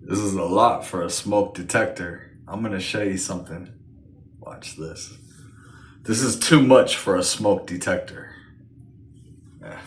This is a lot for a smoke detector. I'm gonna show you something. Watch this. This is too much for a smoke detector. Yeah.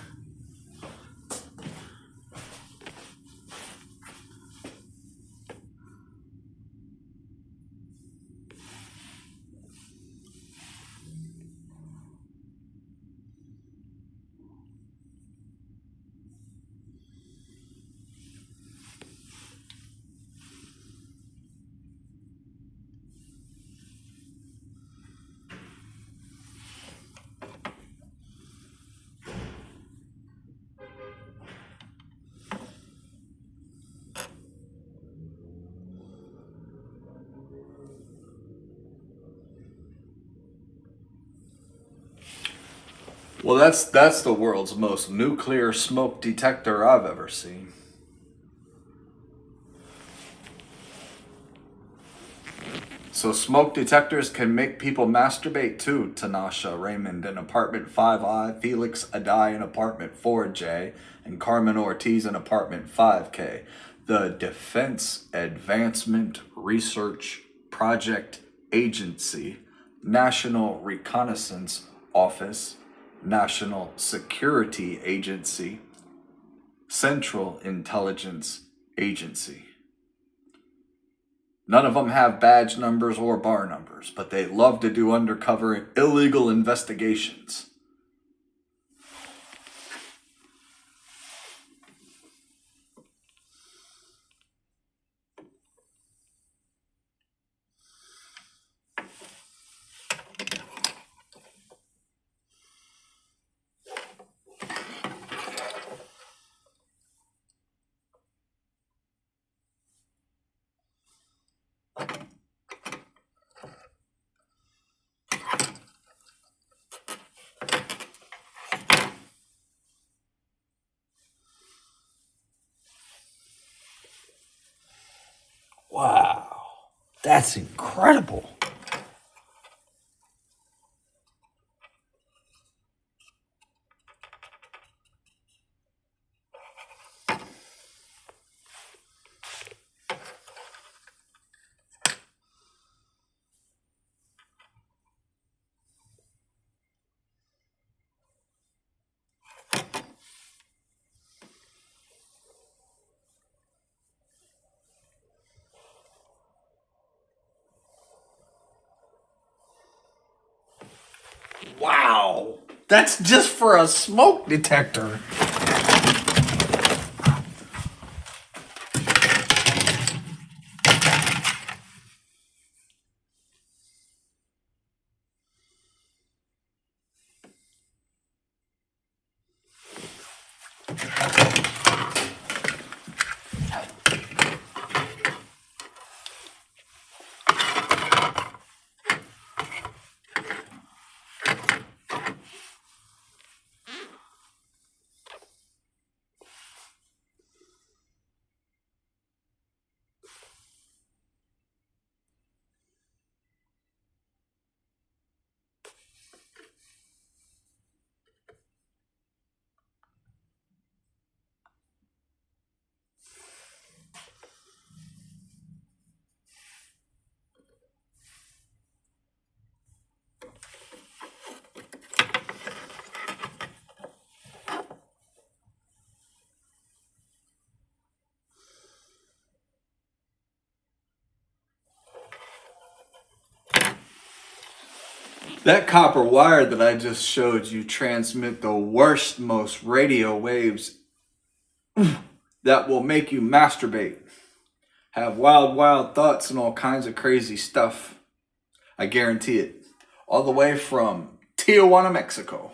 Well, that's the world's most nuclear smoke detector I've ever seen. So smoke detectors can make people masturbate too. Tanasha Raymond in apartment 5I, Felix Adai in apartment 4J, and Carmen Ortiz in apartment 5K. The Defense Advancement Research Project Agency, National Reconnaissance Office, National Security Agency, Central Intelligence Agency. None of them have badge numbers or bar numbers, but they love to do undercover illegal investigations. Wow, that's incredible. Wow, that's just for a smoke detector. That copper wire that I just showed you transmit the worst, most radio waves that will make you masturbate, have wild, wild thoughts, and all kinds of crazy stuff. I guarantee it. All the way from Tijuana, Mexico.